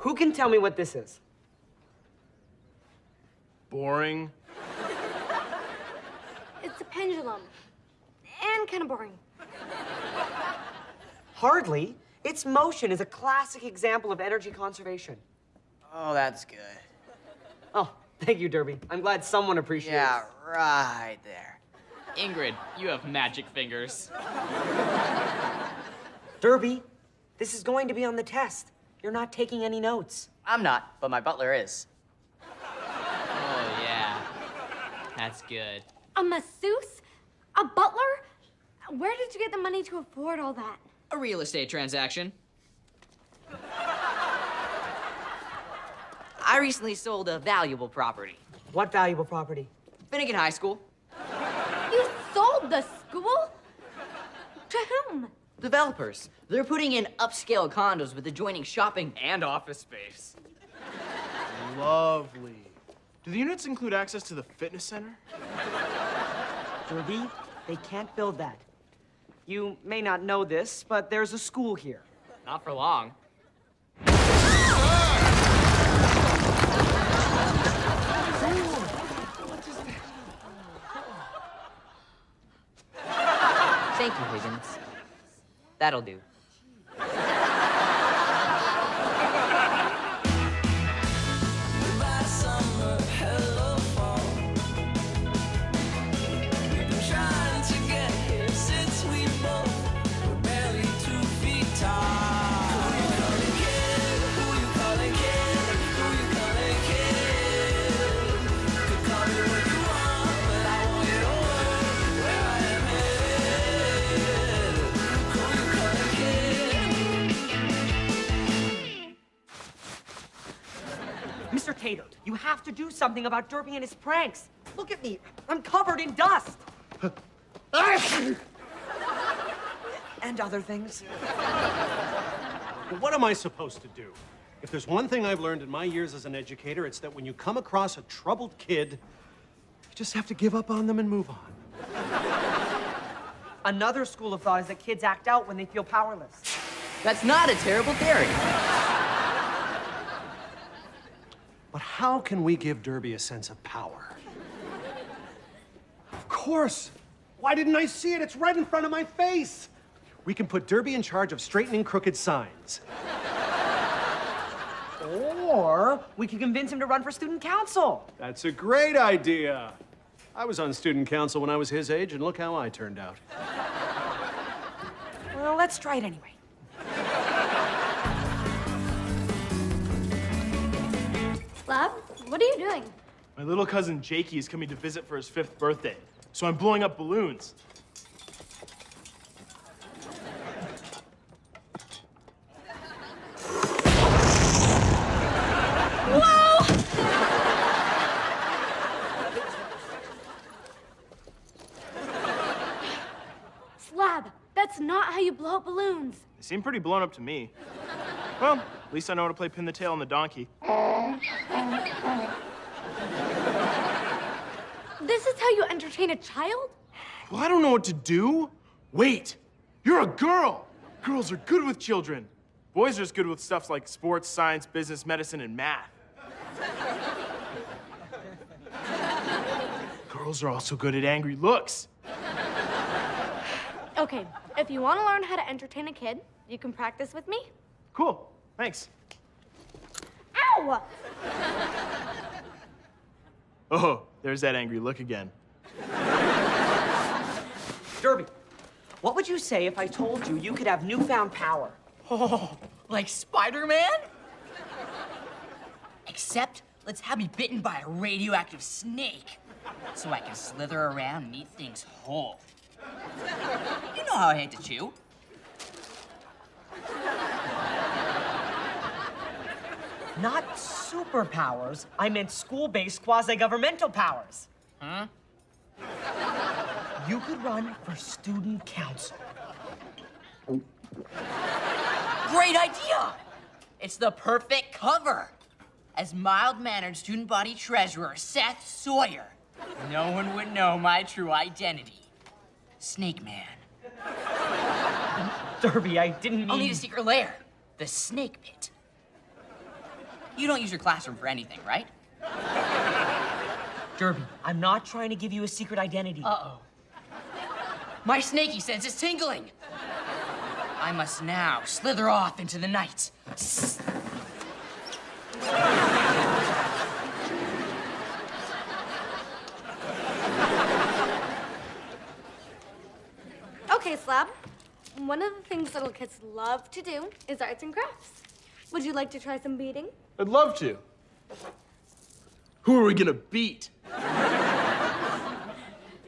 Who can tell me what this is? Boring. It's a pendulum. And kind of boring. Hardly. Its motion is a classic example of energy conservation. Oh, that's good. Oh, thank you, Derby. I'm glad someone appreciates. Yeah, right there. Ingrid, you have magic fingers. Derby, this is going to be on the test. You're not taking any notes. I'm not, but my butler is. Oh, yeah. That's good. A masseuse? A butler? Where did you get the money to afford all that? A real estate transaction. I recently sold a valuable property. What valuable property? Finnegan High School. You sold the school? To whom? Developers. They're putting in upscale condos with adjoining shopping And office space. Lovely. Do the units include access to the fitness center? Derby, they can't build that. You may not know this, but there's a school here. Not for long. Thank you, Higgins. That'll do. Mr. Tater, you have to do something about Derby and his pranks. Look at me. I'm covered in dust. And other things. Well, what am I supposed to do? If there's one thing I've learned in my years as an educator, it's that when you come across a troubled kid, you just have to give up on them and move on. Another school of thought is that kids act out when they feel powerless. That's not a terrible theory. But how can we give Derby a sense of power? Of course! Why didn't I see it? It's right in front of my face! We can put Derby in charge of straightening crooked signs. Or we could convince him to run for student council. That's a great idea. I was on student council when I was his age, and look how I turned out. Well, let's try it anyway. Slab, what are you doing? My little cousin Jakey is coming to visit for his 5th birthday, so I'm blowing up balloons. Slab, that's not how you blow up balloons. They seem pretty blown up to me. Well, at least I know how to play pin the tail on the donkey. This is how you entertain a child? Well, I don't know what to do. Wait, you're a girl. Girls are good with children. Boys are just good with stuff like sports, science, business, medicine, and math. Girls are also good at angry looks. Okay, if you want to learn how to entertain a kid, you can practice with me. Cool, thanks. Ow! Oh, there's that angry look again. Derby, what would you say if I told you you could have newfound power? Oh, like Spider-Man? Except, let's have me bitten by a radioactive snake so I can slither around and eat things whole. You know how I hate to chew. Not superpowers. I meant school-based quasi-governmental powers. Huh? You could run for student council. Great idea! It's the perfect cover. As mild-mannered student body treasurer Seth Sawyer, no one would know my true identity. Snake Man. Derby, I didn't mean... I'll need a secret lair. The snake pit. You don't use your classroom for anything, right? Derby, I'm not trying to give you a secret identity. Uh-oh. My snaky sense is tingling. I must now slither off into the night. Okay, Slab. One of the things little kids love to do is arts and crafts. Would you like to try some beading? I'd love to. Who are we gonna beat?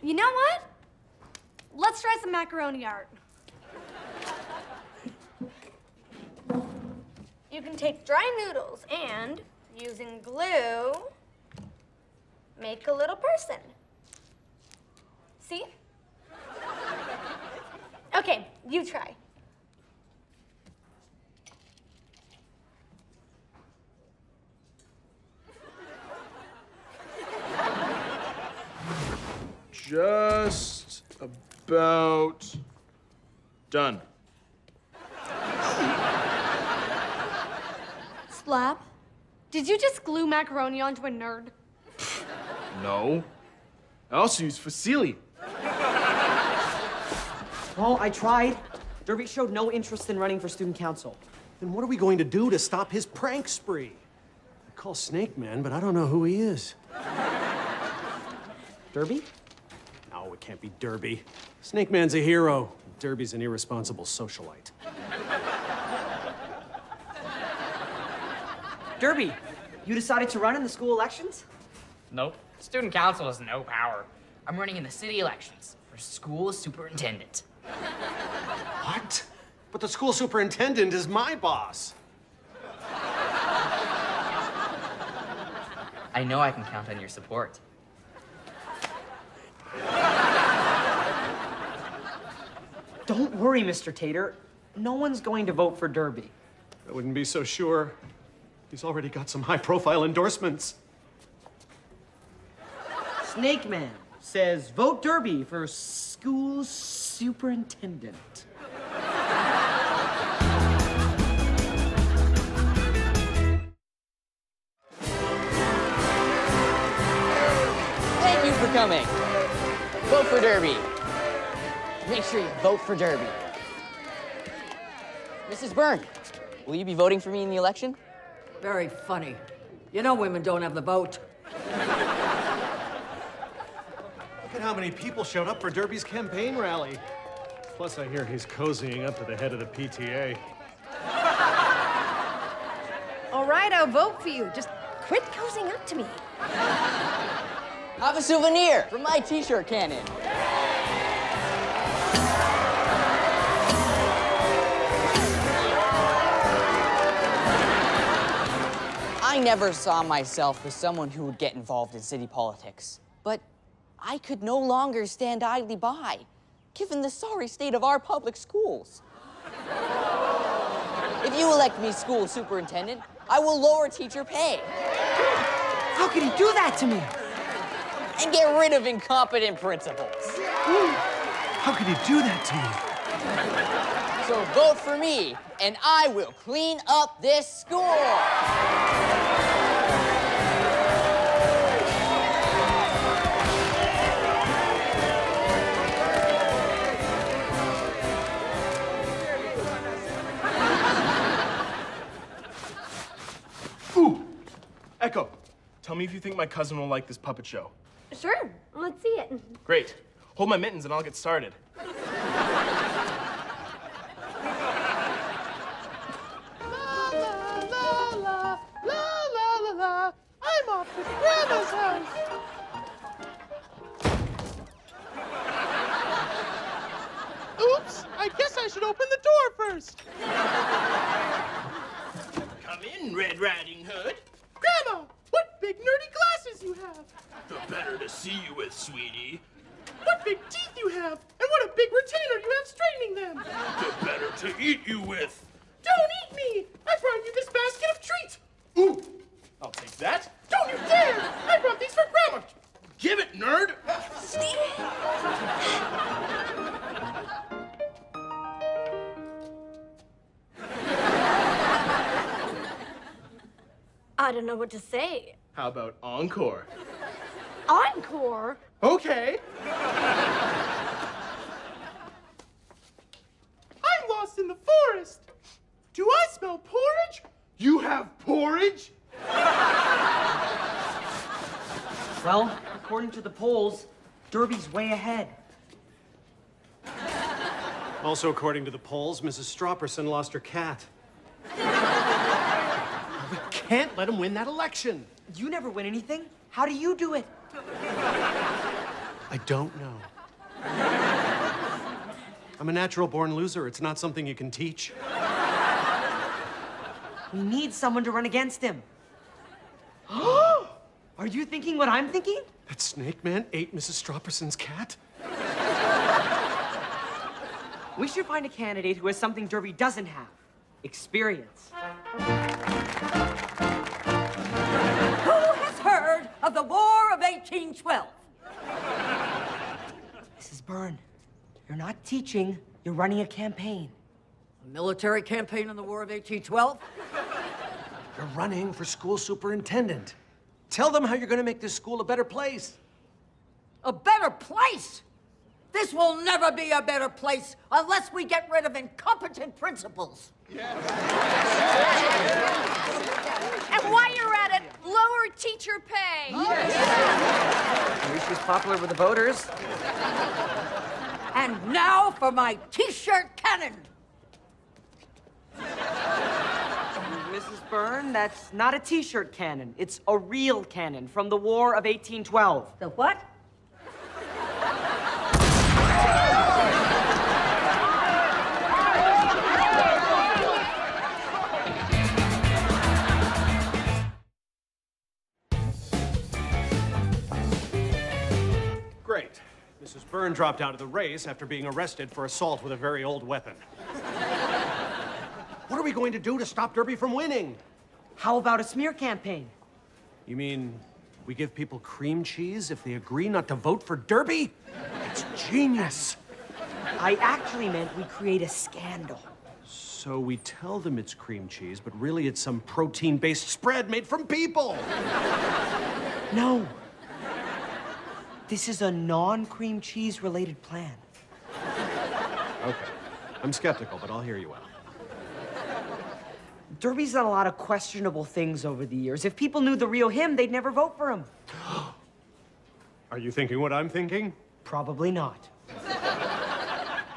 You know what? Let's try some macaroni art. You can take dry noodles and, using glue, make a little person. See? Okay, you try. Just about done. Slab, did you just glue macaroni onto a nerd? No. I also use fusilli. Well, I tried. Derby showed no interest in running for student council. Then what are we going to do to stop his prank spree? I call Snake Man, but I don't know who he is. Derby? No, it can't be Derby. Snake Man's a hero. Derby's an irresponsible socialite. Derby, you decided to run in the school elections? Nope. Student council has no power. I'm running in the city elections for school superintendent. What? But the school superintendent is my boss. I know I can count on your support. Don't worry, Mr. Tater. No one's going to vote for Derby. I wouldn't be so sure. He's already got some high-profile endorsements. Snake Man says vote Derby for school superintendent. Thank you for coming. Vote for Derby. Make sure you vote for Derby. Mrs. Byrne, will you be voting for me in the election? Very funny. You know women don't have the vote. Look at how many people showed up for Derby's campaign rally. Plus, I hear he's cozying up to the head of the PTA. All right, I'll vote for you. Just quit cozying up to me. Have a souvenir from my t-shirt cannon. I never saw myself as someone who would get involved in city politics, but I could no longer stand idly by, given the sorry state of our public schools. If you elect me school superintendent, I will lower teacher pay How could he do that to me? and get rid of incompetent principals. How could he do that to me? So vote for me, and I will clean up this school. Ooh! Echo, tell me if you think my cousin will like this puppet show. Sure, let's see it. Great. Hold my mittens and I'll get started. I'm off to Grandma's house. Oops, I guess I should open the door first. Come in, Red Riding Hood. Grandma, what big nerdy glasses you have. The better to see you with, sweetie. What big teeth you have. And what a big retainer you have straightening them. The better to eat you with. Don't eat me. I brought you this basket of treats. Ooh! I'll take that. Don't you dare. I brought these for Grandma. Give it, nerd. don't know what to say. How about encore? Encore? Okay. I'm lost in the forest. Do I smell porridge? You have porridge? Well, according to the polls, Derby's way ahead. Also, according to the polls, Mrs. Stropperson lost her cat. We can't let him win that election. You never win anything. How do you do it? I don't know. I'm a natural-born loser. It's not something you can teach. We need someone to run against him. Are you thinking what I'm thinking? That snake man ate Mrs. Stropperson's cat? We should find a candidate who has something Derby doesn't have. Experience. Who has heard of the War of 1812? Mrs. Byrne, you're not teaching, you're running a campaign. A military campaign in the War of 1812? You're running for school superintendent. Tell them how you're going to make this school a better place. A better place? This will never be a better place unless we get rid of incompetent principals. And while you're at it, lower teacher pay. At least she's popular with the voters. And now for my t-shirt cannon. Mrs. Byrne, that's not a t-shirt cannon. It's a real cannon from the War of 1812. The what? Great. Mrs. Byrne dropped out of the race after being arrested for assault with a very old weapon. What are we going to do to stop Derby from winning? How about a smear campaign? You mean we give people cream cheese if they agree not to vote for Derby? It's genius. I actually meant we create a scandal. So we tell them it's cream cheese, but really it's some protein-based spread made from people. No. This is a non-cream cheese related plan. Okay. I'm skeptical, but I'll hear you out. Derby's done a lot of questionable things over the years. If people knew the real him, they'd never vote for him. Are you thinking what I'm thinking? Probably not.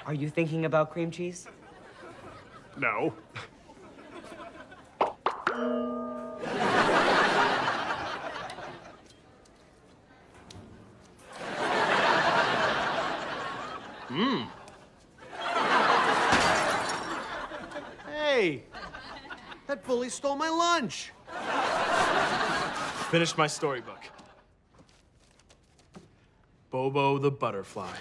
Are you thinking about cream cheese? No. Hey, that bully stole my lunch. Finished my storybook. Bobo the butterfly.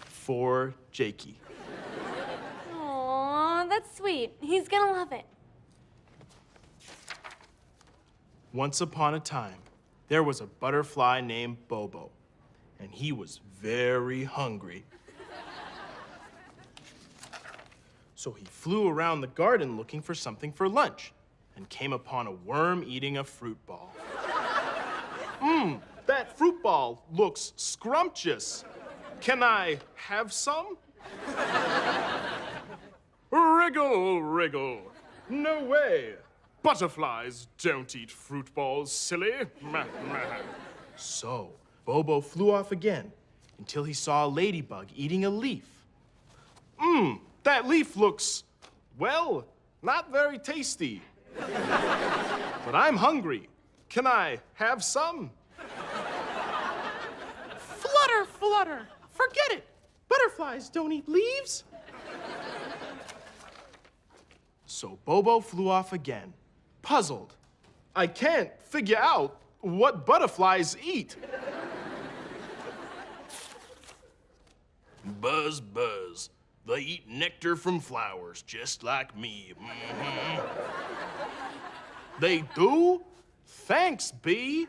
For Jakey. Aw, that's sweet. He's gonna love it. Once upon a time, there was a butterfly named Bobo, and he was very hungry. So he flew around the garden looking for something for lunch and came upon a worm eating a fruit ball. That fruit ball looks scrumptious. Can I have some? Wriggle, wriggle. No way. Butterflies don't eat fruit balls, silly. So, Bobo flew off again until he saw a ladybug eating a leaf. That leaf looks, well, not very tasty. But I'm hungry. Can I have some? Flutter, flutter. Forget it. Butterflies don't eat leaves. So Bobo flew off again, puzzled. I can't figure out what butterflies eat. Buzz, buzz. They eat nectar from flowers, just like me. They do? Thanks, bee.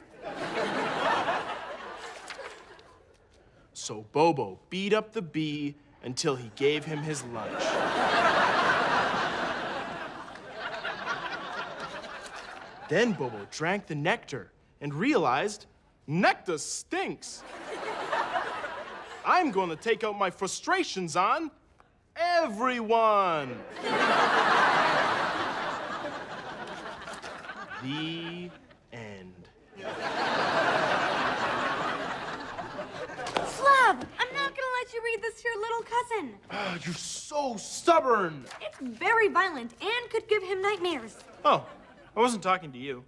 So Bobo beat up the bee until he gave him his lunch. Then Bobo drank the nectar and realized nectar stinks. I'm going to take out my frustrations on everyone. The end. Slab, I'm not gonna let you read this to your little cousin. Oh, you're so stubborn. It's very violent and could give him nightmares. Oh, I wasn't talking to you.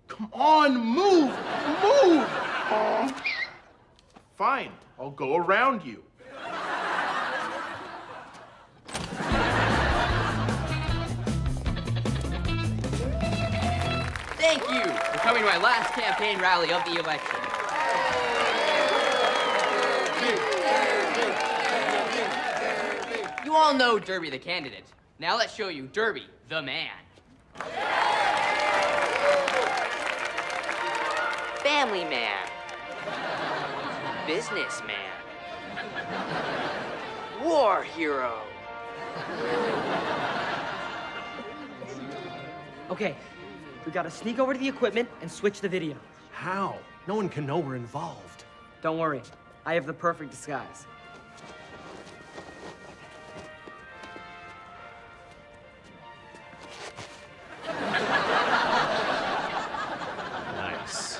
Come on, move! Move! Fine, I'll go around you. Thank you for coming to my last campaign rally of the election. You all know Derby the candidate. Now let's show you Derby the man. Family man. Businessman. War hero. Okay, we gotta sneak over to the equipment and switch the video. How? No one can know we're involved. Don't worry, I have the perfect disguise. Nice.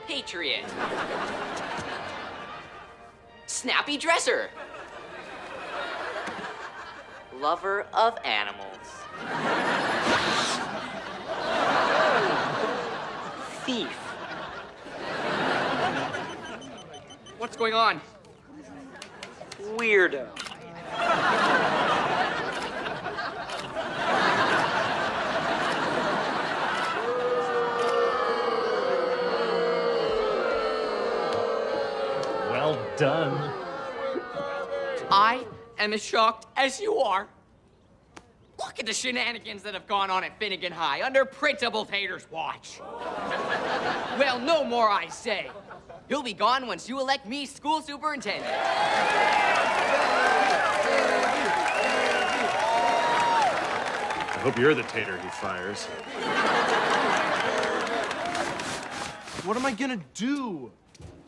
Patriot. Snappy dresser. Lover of animals. Thief. What's going on? Weirdo. Well done. I am as shocked as you are. Look at the shenanigans that have gone on at Finnegan High under Principal Tater's watch. Well, no more I say. He'll be gone once you elect me school superintendent. I hope you're the tater he fires. What am I gonna do?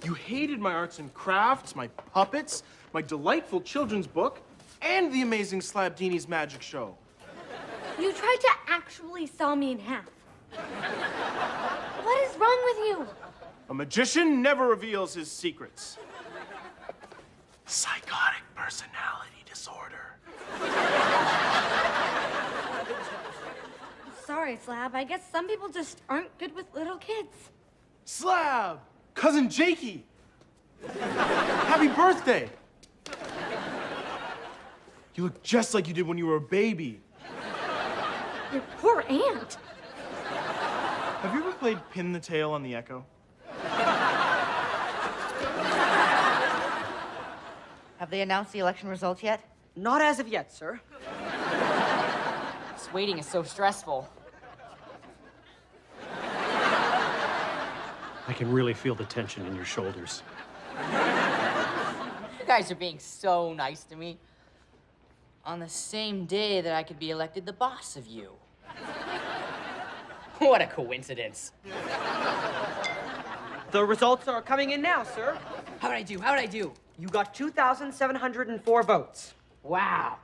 You hated my arts and crafts, my puppets, my delightful children's book, and the amazing Slabdini's magic show. You tried to actually saw me in half. What is wrong with you? A magician never reveals his secrets. Psychotic personality disorder. Sorry, Slab. I guess some people just aren't good with little kids. Slab! Cousin Jakey! Happy birthday! You look just like you did when you were a baby. Your poor aunt. Have you ever played Pin the Tail on the Echo? Have they announced the election results yet? Not as of yet, sir. This waiting is so stressful. I can really feel the tension in your shoulders. You guys are being so nice to me. On the same day that I could be elected the boss of you. What a coincidence. The results are coming in now, sir. How'd I do? How'd I do? You got 2,704 votes. Wow.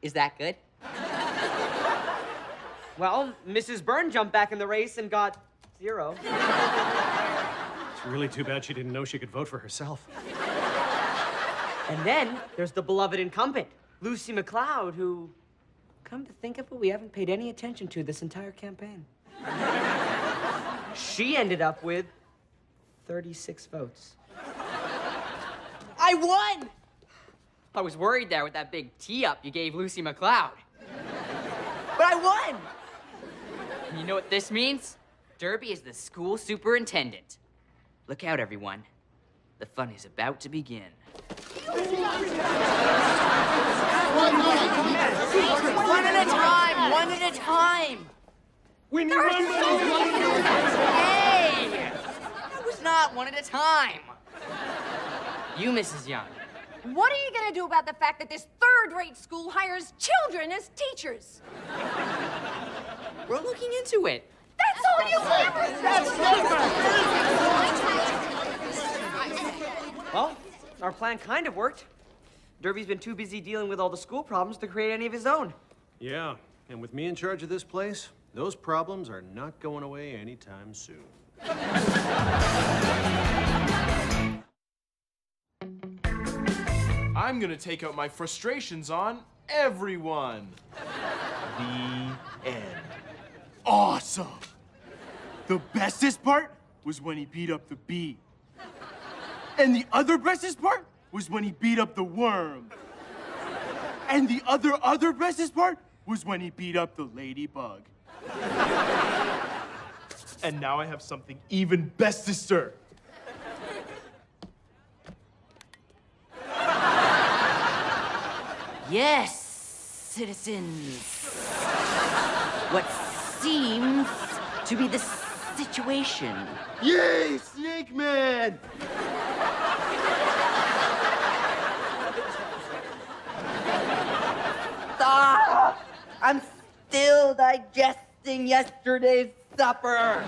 Is that good? Well, Mrs. Byrne jumped back in the race and got 0. It's really too bad she didn't know she could vote for herself. And then there's the beloved incumbent, Lucy McLeod, who, come to think of it, we haven't paid any attention to this entire campaign. She ended up with 36 votes. I won! I was worried there with that big tee-up you gave Lucy McLeod. But I won! And you know what this means? Derby is the school superintendent. Look out, everyone. The fun is about to begin. One at a time! One at a time! We need one. Hey! That was not one at a time. You, Mrs. Young, What are you gonna do about the fact that this third-rate school hires children as teachers? We're looking into it. That's all you ever Well, our plan kind of worked. Derby's been too busy dealing with all the school problems to create any of his own. Yeah, and with me in charge of this place, those problems are not going away anytime soon. I'm gonna take out my frustrations on everyone. The end. Awesome! The bestest part was when he beat up the bee. And the other bestest part was when he beat up the worm. And the other bestest part was when he beat up the ladybug. And now I have something even bestester. Yes, citizens. What seems to be the situation? Yay, Snake Man! Stop! I'm still digesting yesterday's supper.